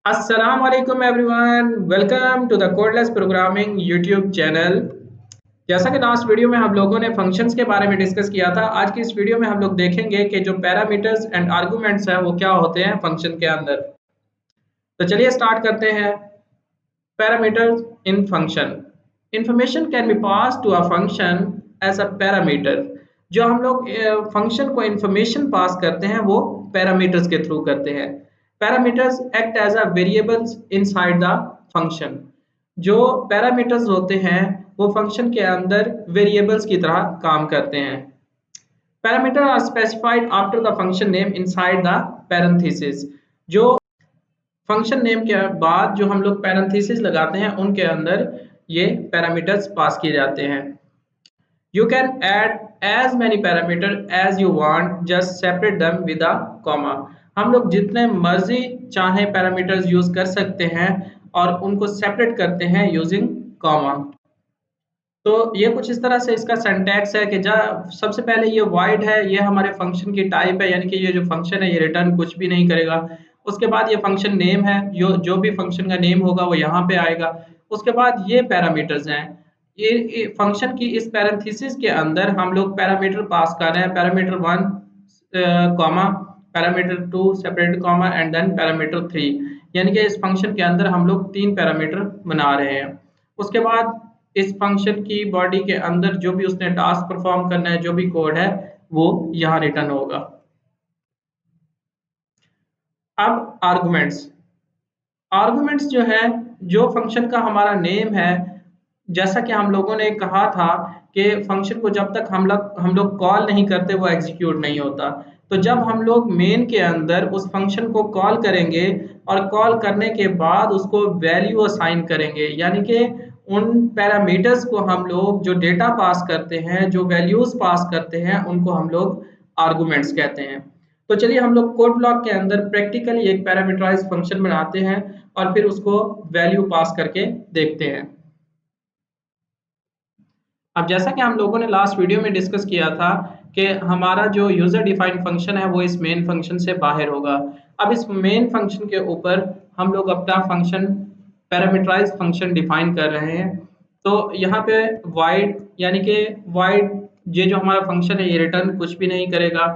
अस्सलाम वालेकुम everyone, welcome to the codeless programming YouTube channel. जैसा कि लास्ट वीडियो में हम लोगों ने फंक्शंस के बारे में डिस्कस किया था, आज की इस वीडियो में हम लोग देखेंगे कि जो पैरामीटर्स एंड आर्गुमेंट्स हैं वो क्या होते हैं फंक्शन के अंदर। तो चलिए स्टार्ट करते हैं। Parameters in function. Information can be pass to a function as a parameter. जो हम लोग फंक्शन को इंफॉर्मेशन पास करते हैं वो पैरामीटर्स के थ्रू करते हैं। Parameters act as a variables inside the function. जो पैरामीटर्स होते हैं वो फंक्शन के अंदर वेरिएबल्स की तरह काम करते हैं। Parameter are specified after the function name inside the parenthesis. जो फंक्शन नेम के बाद जो हम लोग पैरेंथेसिस लगाते हैं उनके अंदर ये पैरामीटर्स पास किए जाते हैं। You can add as many parameter as you want, just separate them with a comma। हम लोग जितने मर्जी चाहे पैरामीटर्स यूज कर सकते हैं और उनको सेपरेट करते हैं यूजिंग कॉमा। तो ये कुछ इस तरह से इसका सिंटैक्स है कि सबसे पहले ये वॉइड है, ये हमारे फंक्शन की टाइप है, यानी कि ये जो फंक्शन है ये रिटर्न कुछ भी नहीं करेगा। उसके बाद ये फंक्शन नेम है, जो भी फंक्शन का नेम होगा वो यहाँ पे आएगा। उसके बाद ये पैरामीटर्स हैं। ये फंक्शन की इस पैरेंथेसिस के अंदर हम लोग पैरामीटर पास कर रहे हैं। Parameter 1 comma, parameter 2 separate comma and then parameter 3, यानी कि इस फंक्शन के अंदर हम लोग 3 पैरामीटर बना रहे हैं। उसके बाद इस फंक्शन की बॉडी के अंदर जो भी उसने टास्क परफॉर्म करना है, जो भी कोड है वो यहाँ रिटर्न होगा। अब आर्गुमेंट्स। आर्गुमेंट्स जो है, जो फंक्शन का हमारा नेम है, जैसा कि हम लोगों ने कहा था कि फंक्शन को जब तक हम लोग कॉल नहीं करते वो एग्जीक्यूट नहीं होता। तो जब हम लोग मेन के अंदर उस फंक्शन को कॉल करेंगे और कॉल करने के बाद उसको वैल्यू असाइन करेंगे, यानी कि उन पैरामीटर्स को हम लोग जो डेटा पास करते हैं, जो वैल्यूज पास करते हैं, उनको हम लोग आर्गुमेंट्स कहते हैं। तो चलिए हम लोग कोड ब्लॉक के अंदर प्रैक्टिकली एक पैरामीटराइज्ड फंक्शन बनाते हैं और फिर उसको वैल्यू पास करके देखते हैं। अब जैसा कि हम लोगों ने लास्ट वीडियो में डिस्कस किया था कि हमारा जो यूजर डिफाइंड फंक्शन है वो इस मेन फंक्शन से बाहर होगा। अब इस मेन फंक्शन के ऊपर हम लोग अपना फंक्शन पैरामीटराइज्ड फंक्शन डिफाइन कर रहे हैं। तो यहाँ पे void, यानी कि void, ये जो हमारा फंक्शन है ये रिटर्न कुछ भी नहीं करेगा।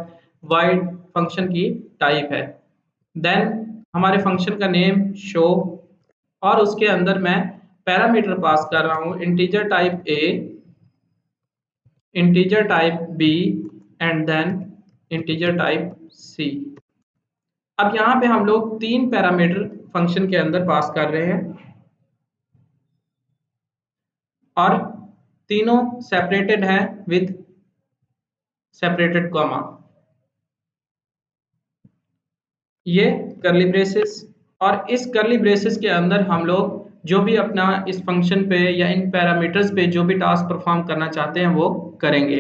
void फंक्शन की टाइप है। देन हमारे फंक्शन का नेम शो, और उसके अंदर मैं पैरामीटर पास कर रहा हूँ integer type a, integer type b and then integer type c। अब यहाँ पे हम लोग 3 पैरामीटर फंक्शन के अंदर पास कर रहे हैं और तीनों सेपरेटेड है विद सेपरेटेड कॉमा। ये कर्ली ब्रेसेस, और इस कर्ली ब्रेसेस के अंदर हम लोग जो भी अपना इस फंक्शन पे या इन पैरामीटर्स पे जो भी टास्क परफॉर्म करना चाहते हैं वो करेंगे।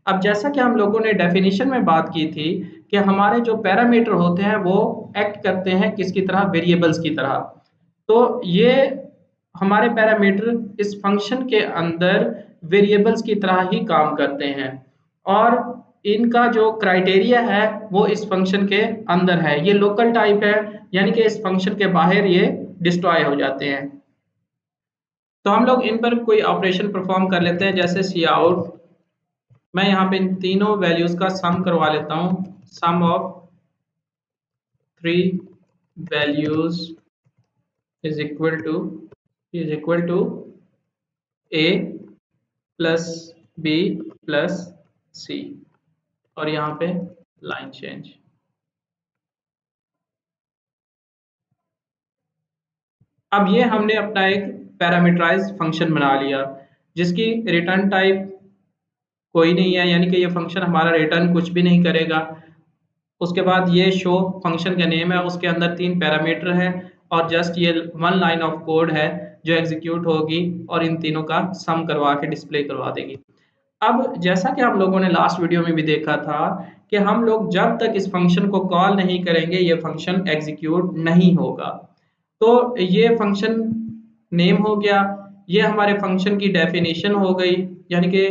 अब जैसा कि हम लोगों ने डेफिनेशन में बात की थी कि हमारे जो पैरामीटर होते हैं वो एक्ट करते हैं किसकी तरह, वेरिएबल्स की तरह। तो ये हमारे पैरामीटर इस फंक्शन के अंदर वेरिएबल्स की तरह ही काम करते हैं, और इनका जो क्राइटेरिया है वो इस फंक्शन के अंदर है। ये लोकल टाइप है, यानी कि इस फंक्शन के बाहर ये डिस्ट्रॉय हो जाते हैं। तो हम लोग इन पर कोई ऑपरेशन परफॉर्म कर लेते हैं, जैसे सी आउट। मैं यहाँ पे इन तीनों वैल्यूज का सम करवा लेता हूँ। Sum of 3 values is equal to a plus b plus c, और यहाँ पे लाइन चेंज। अब ये हमने अपना एक पैरामीटराइज्ड फंक्शन बना लिया जिसकी रिटर्न टाइप कोई नहीं है, यानी कि ये फंक्शन हमारा रिटर्न कुछ भी नहीं करेगा। उसके बाद ये शो फंक्शन का नेम है, उसके अंदर 3 पैरामीटर हैं और जस्ट ये 1 लाइन ऑफ कोड है जो एग्जीक्यूट होगी और इन तीनों का सम करवा के डिस्प्ले करवा देगी। अब जैसा कि हम लोगों ने लास्ट वीडियो में भी देखा था कि हम लोग जब तक इस फंक्शन को कॉल नहीं करेंगे ये फंक्शन एग्जीक्यूट नहीं होगा। तो ये फंक्शन नेम हो गया, ये हमारे फंक्शन की डेफिनेशन हो गई, यानी कि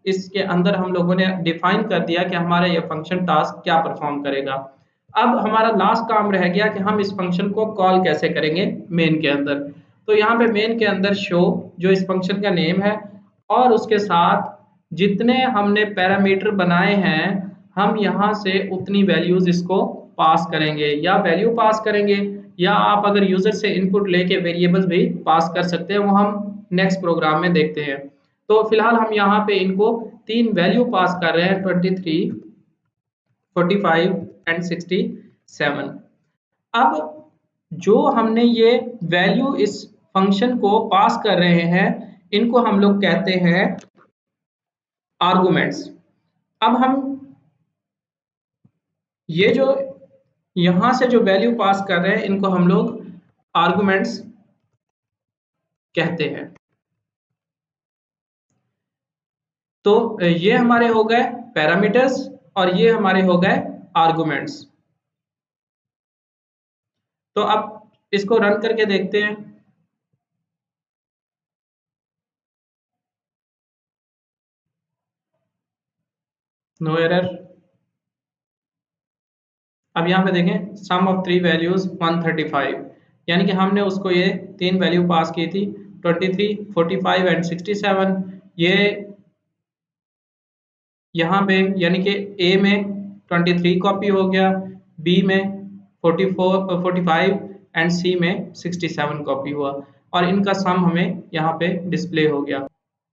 इसके अंदर हम लोगों ने डिफाइन कर दिया कि हमारा ये फंक्शन टास्क क्या परफॉर्म करेगा। अब हमारा लास्ट काम रह गया कि हम इस फंक्शन को कॉल कैसे करेंगे मेन के अंदर। तो यहाँ पे मेन के अंदर शो जो इस फंक्शन का नेम है और उसके साथ जितने हमने पैरामीटर बनाए हैं हम यहाँ से उतनी वैल्यूज इसको पास करेंगे, या वैल्यू पास करेंगे या आप अगर यूजर से इनपुट लेके वेरिएबल्स भी पास कर सकते हैं, वो हम नेक्स्ट प्रोग्राम में देखते हैं। तो फिलहाल हम यहाँ पे इनको तीन वैल्यू पास कर रहे हैं, 23, 45 एंड 67। अब जो हमने ये वैल्यू इस फंक्शन को पास कर रहे हैं इनको हम लोग कहते हैं आर्गुमेंट्स। अब हम ये जो यहां से जो वैल्यू पास कर रहे हैं इनको हम लोग आर्गुमेंट्स कहते हैं। तो ये हमारे हो गए पैरामीटर्स और ये हमारे हो गए आर्गुमेंट्स। तो अब इसको रन करके देखते हैं। No error. अब यहाँ पे देखें सम ऑफ थ्री वैल्यूज 135, यानी कि हमने उसको ये तीन वैल्यू पास की थी 23, 45 एंड 67। ये यहाँ पे यानी कि ए में 23 कॉपी हो गया, बी में 45 एंड सी में 67 कॉपी हुआ और इनका सम हमें यहाँ पे डिस्प्ले हो गया।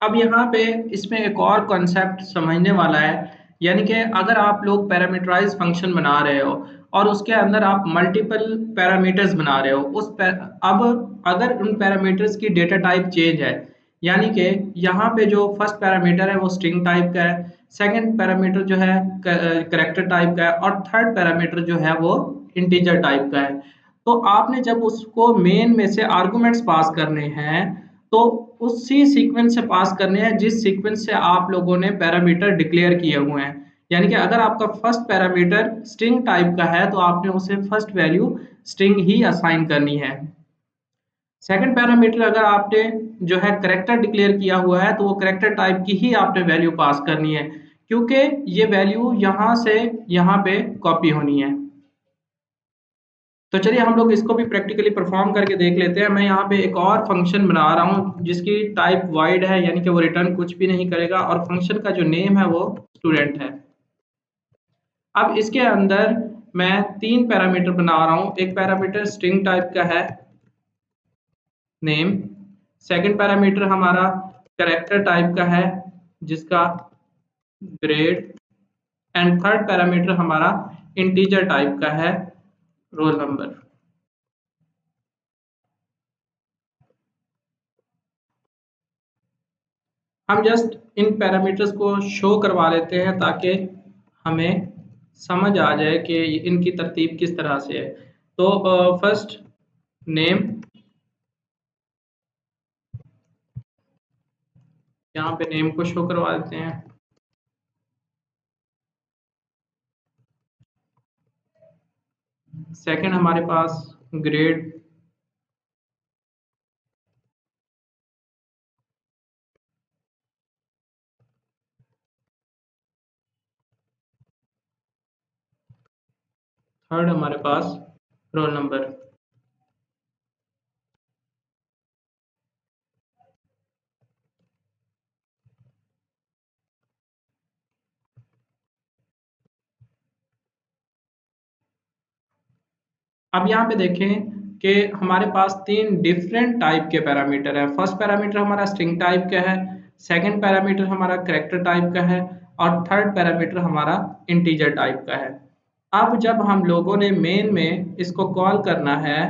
अब यहाँ पे इसमें एक और कॉन्सेप्ट समझने वाला है, यानी कि अगर आप लोग पैरामीटराइज फंक्शन बना रहे हो और उसके अंदर आप मल्टीपल पैरामीटर्स बना रहे हो अब अगर उन पैरामीटर्स की डेटा टाइप चेंज है, यानी कि यहाँ पे जो फर्स्ट पैरामीटर है वो स्ट्रिंग टाइप का है, सेकंड पैरामीटर जो है करेक्टर टाइप का है और थर्ड पैरामीटर जो है वो इंटीजर टाइप का है। तो आपने जब उसको मेन में से आर्गुमेंट्स पास करने हैं तो उसी सीक्वेंस से पास करने हैं जिस सीक्वेंस से आप लोगों ने पैरामीटर डिक्लेयर किए हुए हैं। यानी कि अगर आपका फर्स्ट पैरामीटर स्ट्रिंग टाइप का है तो आपने उसे फर्स्ट वैल्यू स्ट्रिंग ही असाइन करनी है। सेकंड पैरामीटर अगर आपने जो है करेक्टर डिक्लेयर किया हुआ है तो वो करेक्टर टाइप की ही आपने वैल्यू पास करनी है, क्योंकि ये वैल्यू यहाँ से यहाँ पे कॉपी होनी है। तो चलिए हम लोग इसको भी प्रैक्टिकली परफॉर्म करके देख लेते हैं। मैं यहाँ पे एक और फंक्शन बना रहा हूँ जिसकी टाइप वॉइड है, यानी कि वो रिटर्न कुछ भी नहीं करेगा और फंक्शन का जो नेम है वो स्टूडेंट है। अब इसके अंदर मैं तीन पैरामीटर बना रहा हूँ। एक पैरामीटर स्ट्रिंग टाइप का है नेम, सेकंड पैरामीटर हमारा कैरेक्टर टाइप का है जिसका ग्रेड, एंड थर्ड पैरामीटर हमारा इंटीजर टाइप का है रोल नंबर। हम जस्ट इन पैरामीटर्स को शो करवा लेते हैं ताकि हमें समझ आ जाए कि इनकी तरतीब किस तरह से है। तो फर्स्ट नेम, यहाँ पे नेम को शो करवा देते हैं। सेकंड हमारे पास ग्रेड, थर्ड हमारे पास रोल नंबर। अब यहाँ पे देखें कि हमारे पास तीन डिफरेंट टाइप के पैरामीटर है। फर्स्ट पैरामीटर हमारा स्ट्रिंग टाइप का है, सेकंड पैरामीटर हमारा कैरेक्टर टाइप का है और थर्ड पैरामीटर हमारा इंटीजर टाइप का है। अब जब हम लोगों ने मेन में इसको कॉल करना है,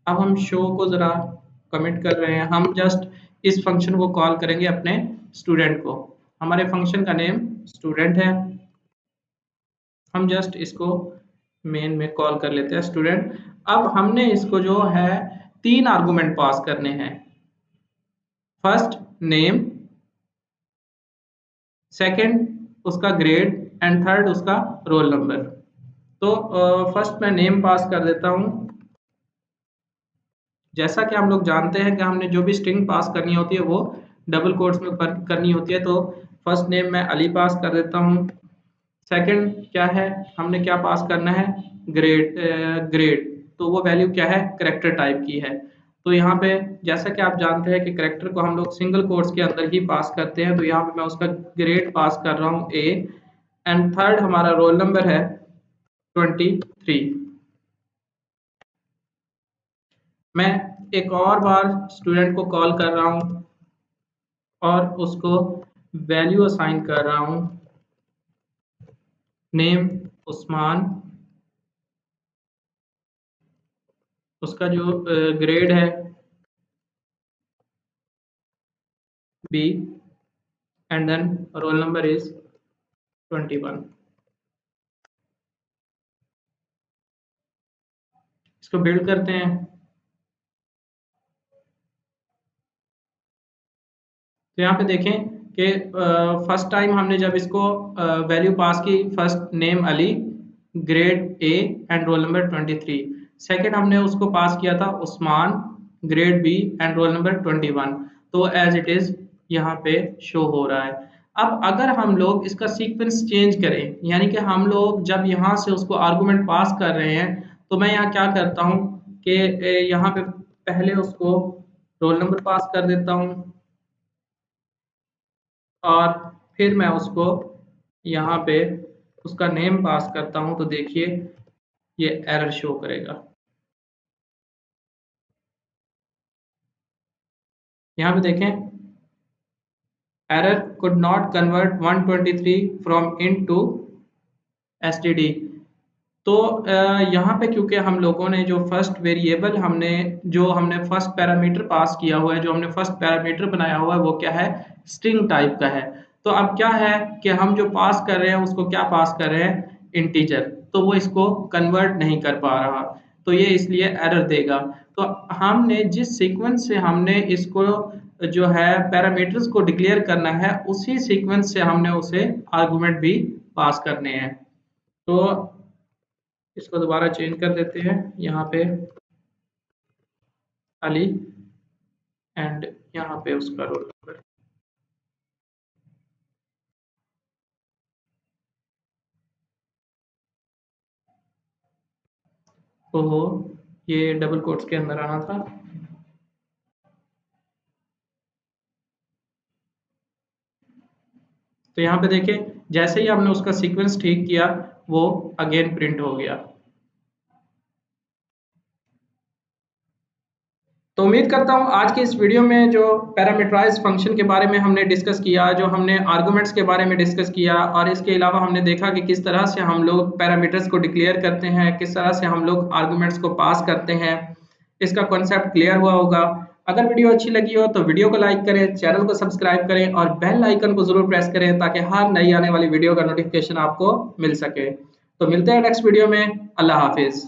अब हम शो को ज़रा कमिट कर रहे हैं। हम जस्ट इस फंक्शन को कॉल करेंगे अपने स्टूडेंट को। हमारे फंक्शन का नेम स्टूडेंट है। हम जस्ट इसको मेन में कॉल कर लेते हैं स्टूडेंट। अब हमने इसको जो है तीन आर्गुमेंट पास करने हैं, फर्स्ट नेम, सेकंड उसका ग्रेड एंड थर्ड उसका रोल नंबर। तो फर्स्ट मैं नेम पास कर देता हूं। जैसा कि हम लोग जानते हैं कि हमने जो भी स्ट्रिंग पास करनी होती है वो डबल कोट्स में करनी होती है। तो फर्स्ट नेम मैं अली पास कर देता हूं। सेकंड क्या है, हमने क्या पास करना है, ग्रेड, तो वो वैल्यू क्या है, करेक्टर टाइप की है। तो यहाँ पे जैसा कि आप जानते हैं कि करेक्टर को हम लोग सिंगल कोट्स के अंदर ही पास करते हैं, तो यहाँ पे मैं उसका ग्रेड पास कर रहा हूँ ए। एंड थर्ड हमारा रोल नंबर है 23। मैं एक और बार स्टूडेंट को कॉल कर रहा हूँ और उसको वैल्यू असाइन कर रहा हूँ, नेम उस्मान, उसका जो ग्रेड है B, and then roll number is 21। इसको बिल्ड करते हैं। तो यहाँ पे देखें कि फर्स्ट टाइम हमने जब इसको वैल्यू पास की, first name Ali, grade A and roll number 23। Second हमने उसको पास किया था Usman, grade B and roll number 21। तो एज इट इज यहाँ पे शो हो रहा है। अब अगर हम लोग इसका सीक्वेंस चेंज करें, यानी कि हम लोग जब यहाँ से उसको आर्गूमेंट पास कर रहे हैं, तो मैं यहाँ क्या करता हूँ कि यहाँ पे पहले उसको रोल नंबर पास कर देता हूँ और फिर मैं उसको यहाँ पे उसका नेम पास करता हूँ। तो देखिए ये एरर शो करेगा। यहाँ पे देखें, error could not convert 123 from int to STD. तो यहाँ पे क्योंकि हम लोगों ने जो फर्स्ट वेरिएबल हमने फर्स्ट पैरामीटर पास किया हुआ है, जो हमने फर्स्ट पैरामीटर बनाया हुआ है, वो क्या है, स्ट्रिंग टाइप का है। तो अब क्या है कि हम जो पास कर रहे हैं उसको क्या पास कर रहे हैं, इंटीजर, तो वो इसको कन्वर्ट नहीं कर पा रहा, तो ये इसलिए एरर देगा। तो हमने जिस सीक्वेंस से हमने इसको जो है पैरामीटर्स को डिक्लेयर करना है, उसी सीक्वेंस से हमने उसे आर्गुमेंट भी पास करने हैं। तो इसको दोबारा चेंज कर देते हैं, यहाँ पे अली एंड यहाँ पे उसका रोल नंबर। ओहो, ये डबल कोट्स के अंदर आना था। तो यहाँ पे देखें, जैसे ही हमने उसका सीक्वेंस ठीक किया, वो अगेन प्रिंट हो गया। तो उम्मीद करता हूँ आज के इस वीडियो में जो पैरामीटराइज्ड फंक्शन के बारे में हमने डिस्कस किया, जो हमने आर्गुमेंट्स के बारे में डिस्कस किया, और इसके अलावा हमने देखा कि किस तरह से हम लोग पैरामीटर्स को डिक्लेयर करते हैं, किस तरह से हम लोग आर्गुमेंट्स को पास करते हैं, इसका कॉन्सेप्ट क्लियर हुआ होगा। अगर वीडियो अच्छी लगी हो तो वीडियो को लाइक करें, चैनल को सब्सक्राइब करें और बेल आइकन को जरूर प्रेस करें, ताकि हर नई आने वाली वीडियो का नोटिफिकेशन आपको मिल सके। तो मिलते हैं नेक्स्ट वीडियो में। अल्लाह हाफिज।